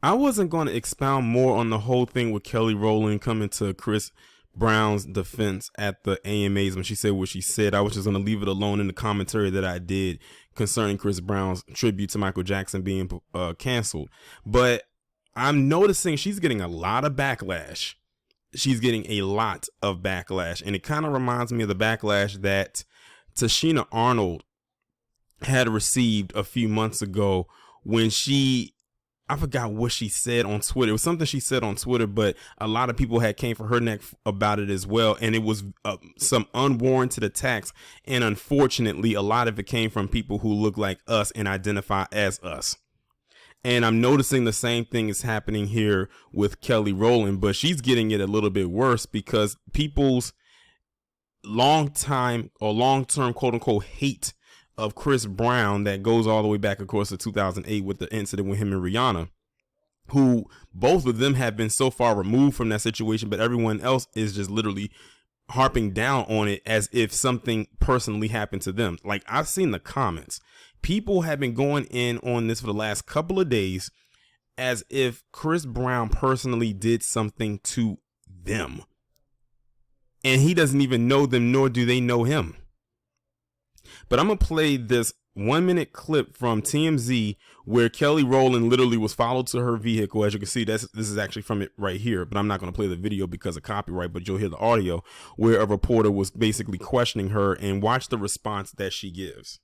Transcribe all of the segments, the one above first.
I wasn't going to expound more on the whole thing with Kelly Rowland coming to Chris Brown's defense at the AMAs when she said what she said. I was just going to leave it alone in the commentary that I did concerning Chris Brown's tribute to Michael Jackson being canceled. But I'm noticing she's getting a lot of backlash. She's getting a lot of backlash. And it kind of reminds me of the backlash that Tashina Arnold had received a few months ago when I forgot what she said on Twitter. It was something she said on Twitter, but a lot of people had came for her neck about it as well. And it was some unwarranted attacks. And unfortunately, a lot of it came from people who look like us and identify as us. And I'm noticing the same thing is happening here with Kelly Rowland, but she's getting it a little bit worse because people's long-term quote unquote hate of Chris Brown that goes all the way back, of course, to 2008 with the incident with him and Rihanna, who both of them have been so far removed from that situation, but everyone else is just literally harping down on it as if something personally happened to them. Like, I've seen the comments. People have been going in on this for the last couple of days as if Chris Brown personally did something to them. And he doesn't even know them, nor do they know him. But I'm going to play this 1-minute clip from TMZ where Kelly Rowland literally was followed to her vehicle. As you can see, this is actually from it right here, but I'm not going to play the video because of copyright, but you'll hear the audio where a reporter was basically questioning her, and watch the response that she gives,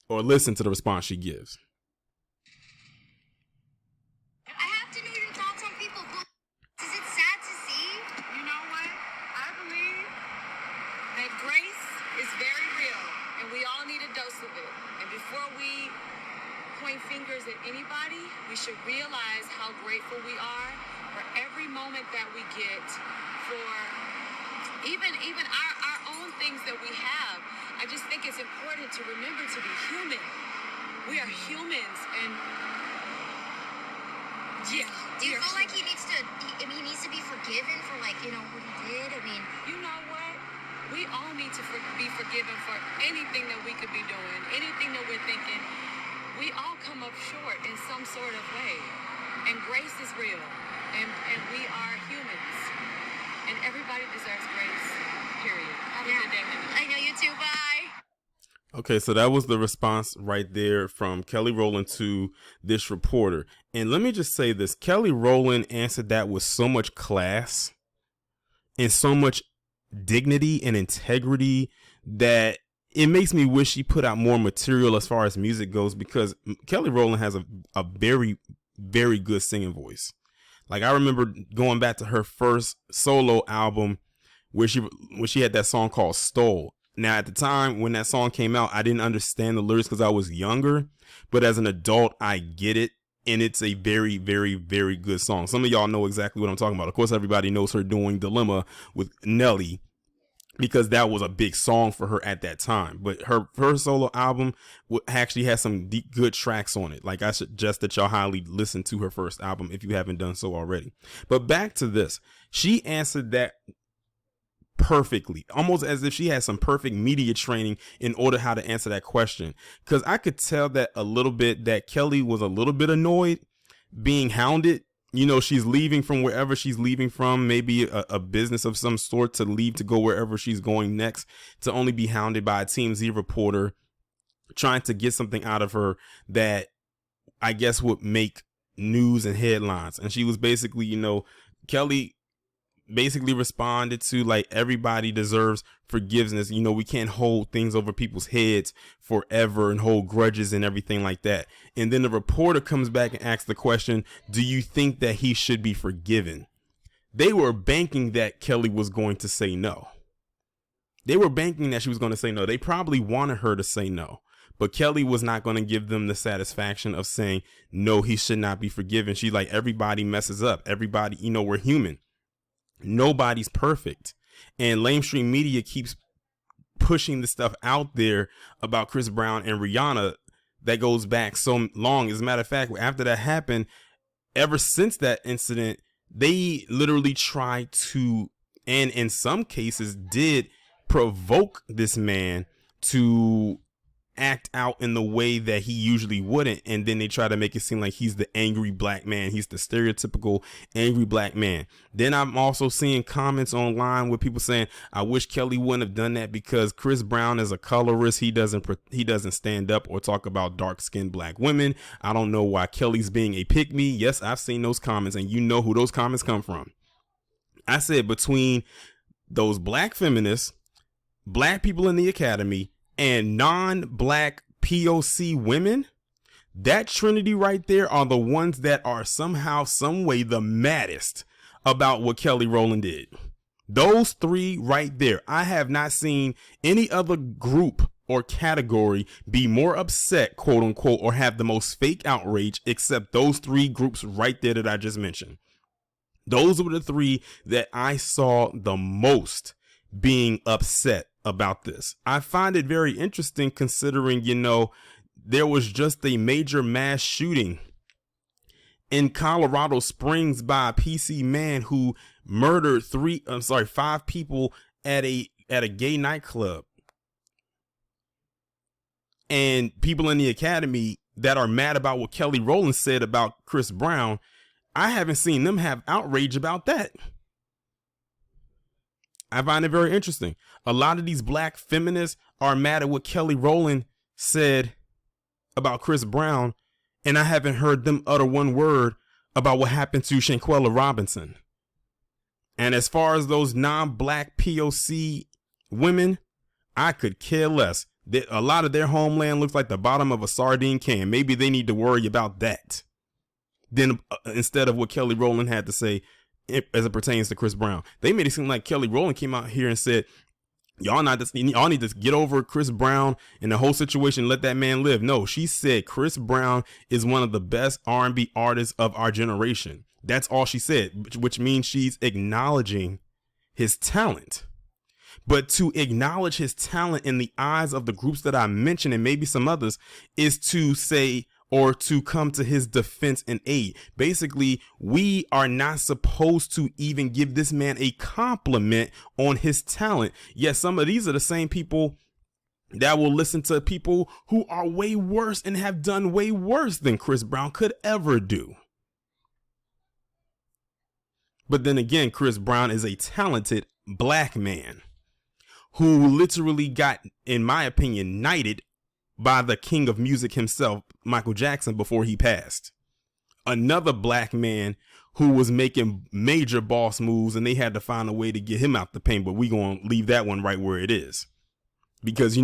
or listen to the response she gives. I have to know your thoughts on people. Is it sad to see? You know what? I believe that grace is very real, and we all need a dose of it. And before we point fingers at anybody, we should realize how grateful we are for every moment that we get, for even our own things that we have. I just think it's important to remember to be human. We are humans, and yeah. Do you feel like he needs to be forgiven for, like, you know, what he did? I mean, you know what? We all need to be forgiven for anything that we could be doing, anything that we're thinking. We all come up short in some sort of way, and grace is real, and we are humans, and everybody deserves grace, period. Have a good day, honey. I know you too. Bye. Okay, so that was the response right there from Kelly Rowland to this reporter. And let me just say this. Kelly Rowland answered that with so much class and so much dignity and integrity that it makes me wish she put out more material as far as music goes, because Kelly Rowland has a very, very good singing voice. Like, I remember going back to her first solo album where she had that song called Stole. Now, at the time when that song came out, I didn't understand the lyrics because I was younger, but as an adult, I get it. And it's a very, very, very good song. Some of y'all know exactly what I'm talking about. Of course, everybody knows her doing Dilemma with Nelly, because that was a big song for her at that time. But her first solo album actually has some good tracks on it. Like, I suggest that y'all highly listen to her first album if you haven't done so already. But back to this. She answered that perfectly, almost as if she had some perfect media training in order how to answer that question. Because I could tell that a little bit that Kelly was a little bit annoyed being hounded. You know, she's leaving from wherever she's leaving from, maybe a business of some sort, to leave to go wherever she's going next, to only be hounded by a TMZ reporter trying to get something out of her that I guess would make news and headlines. And she was basically, you know, Kelly basically responded to, like, everybody deserves forgiveness. You know, we can't hold things over people's heads forever and hold grudges and everything like that. And then the reporter comes back and asks the question, do you think that he should be forgiven? They were banking that Kelly was going to say no. They were banking that she was going to say no. They probably wanted her to say no, but Kelly was not going to give them the satisfaction of saying, no, he should not be forgiven. She's like, everybody messes up. Everybody, you know, we're human. Nobody's perfect. And lamestream media keeps pushing the stuff out there about Chris Brown and Rihanna that goes back so long. As a matter of fact, after that happened, ever since that incident, they literally tried to, and in some cases did, provoke this man to act out in the way that he usually wouldn't, and then they try to make it seem like he's the angry black man. He's the stereotypical angry black man. Then I'm also seeing comments online with people saying, I wish Kelly wouldn't have done that because Chris Brown is a colorist. He doesn't stand up or talk about dark-skinned black women. I don't know why Kelly's being a pick-me. Yes, I've seen those comments, and you know who those comments come from. I said between those black feminists, black people in the academy, and non-black POC women, that trinity right there are the ones that are somehow, some way the maddest about what Kelly Rowland did. Those three right there. I have not seen any other group or category be more upset, quote unquote, or have the most fake outrage except those three groups right there that I just mentioned. Those were the three that I saw the most being upset about this. I find it very interesting considering, there was just a major mass shooting in Colorado Springs by a PC man who murdered 5 people at a gay nightclub. And people in the academy that are mad about what Kelly Rowland said about Chris Brown, I haven't seen them have outrage about that. I find it very interesting. A lot of these black feminists are mad at what Kelly Rowland said about Chris Brown, and I haven't heard them utter one word about what happened to Shanquella Robinson. And as far as those non-black POC women, I could care less. A lot of their homeland looks like the bottom of a sardine can. Maybe they need to worry about that. Then instead of what Kelly Rowland had to say as it pertains to Chris Brown. They made it seem like Kelly Rowland came out here and said, y'all need to get over Chris Brown and the whole situation, let that man live. No, she said Chris Brown is one of the best R&B artists of our generation. That's all she said, which means she's acknowledging his talent. But to acknowledge his talent in the eyes of the groups that I mentioned, and maybe some others, is to say, or to come to his defense and aid. Basically, we are not supposed to even give this man a compliment on his talent. Yet some of these are the same people that will listen to people who are way worse and have done way worse than Chris Brown could ever do. But then again, Chris Brown is a talented black man who literally got, in my opinion, knighted by the king of music himself, Michael Jackson, before he passed. Another black man who was making major boss moves, and they had to find a way to get him out the paint, but we gonna leave that one right where it is. Because,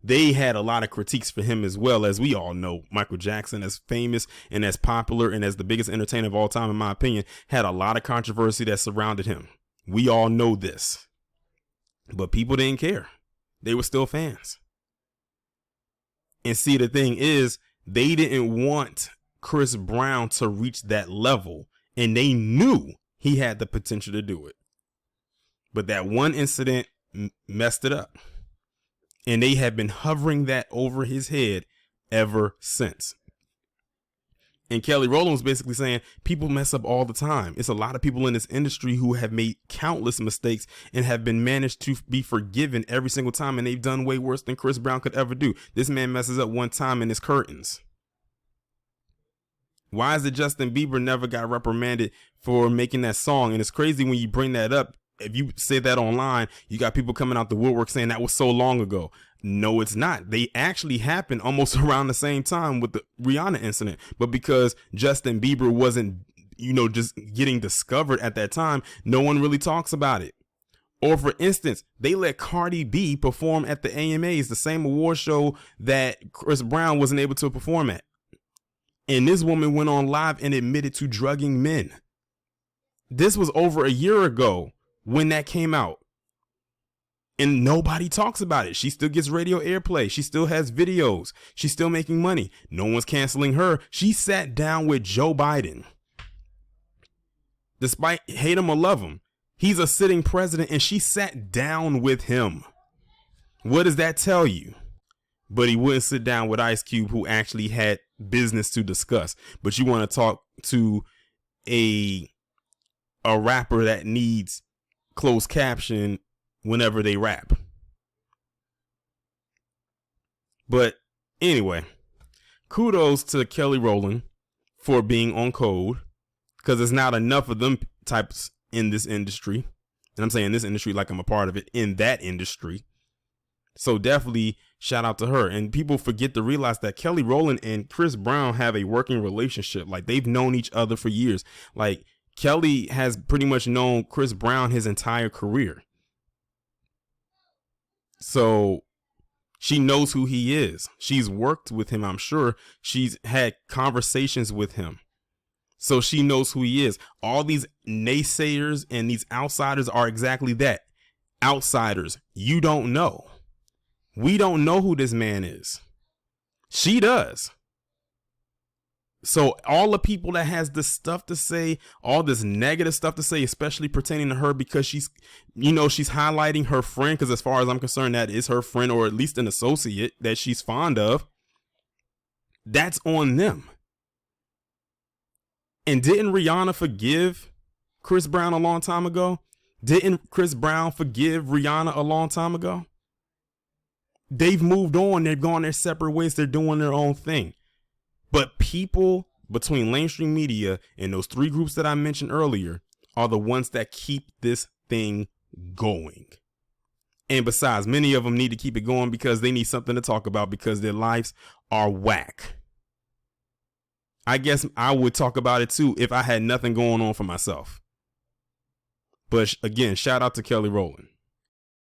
they had a lot of critiques for him as well. As we all know, Michael Jackson, as famous and as popular and as the biggest entertainer of all time, in my opinion, had a lot of controversy that surrounded him. We all know this. But people didn't care. They were still fans. And see, the thing is, they didn't want Chris Brown to reach that level, and they knew he had the potential to do it. But that one incident messed it up. And they have been hovering that over his head ever since. And Kelly Rowland was basically saying people mess up all the time. It's a lot of people in this industry who have made countless mistakes and have been managed to be forgiven every single time. And they've done way worse than Chris Brown could ever do. This man messes up one time and it's curtains. Why is it Justin Bieber never got reprimanded for making that song? And it's crazy when you bring that up. If you say that online, you got people coming out the woodwork saying that was so long ago. No, it's not. They actually happened almost around the same time with the Rihanna incident. But because Justin Bieber wasn't, just getting discovered at that time, no one really talks about it. Or for instance, they let Cardi B perform at the AMAs, the same award show that Chris Brown wasn't able to perform at. And this woman went on live and admitted to drugging men. This was over a year ago when that came out. And nobody talks about it. She still gets radio airplay. She still has videos. She's still making money. No one's canceling her. She sat down with Joe Biden. Despite hate him or love him, he's a sitting president and she sat down with him. What does that tell you? But he wouldn't sit down with Ice Cube, who actually had business to discuss. But you want to talk to a rapper that needs closed caption whenever they rap. But Anyway, kudos to Kelly Rowland for being on code, because there's not enough of them types in this industry. And I'm saying this industry like I'm a part of it, in that industry. So definitely shout out to her. And people forget to realize that Kelly Rowland and Chris Brown have a working relationship. Like, they've known each other for years. Like, Kelly has pretty much known Chris Brown his entire career. So she knows who he is. She's worked with him, I'm sure. She's had conversations with him. So she knows who he is. All these naysayers and these outsiders are exactly that. Outsiders. You don't know. We don't know who this man is. She does. So all the people that has this stuff to say, all this negative stuff to say, especially pertaining to her, because she's, you know, she's highlighting her friend, because as far as I'm concerned, that is her friend, or at least an associate that she's fond of. That's on them. And didn't Rihanna forgive Chris Brown a long time ago? Didn't Chris Brown forgive Rihanna a long time ago? They've moved on. They've gone their separate ways. They're doing their own thing. But people between mainstream media and those three groups that I mentioned earlier are the ones that keep this thing going. And besides, many of them need to keep it going because they need something to talk about, because their lives are whack. I guess I would talk about it too if I had nothing going on for myself. But again, shout out to Kelly Rowland.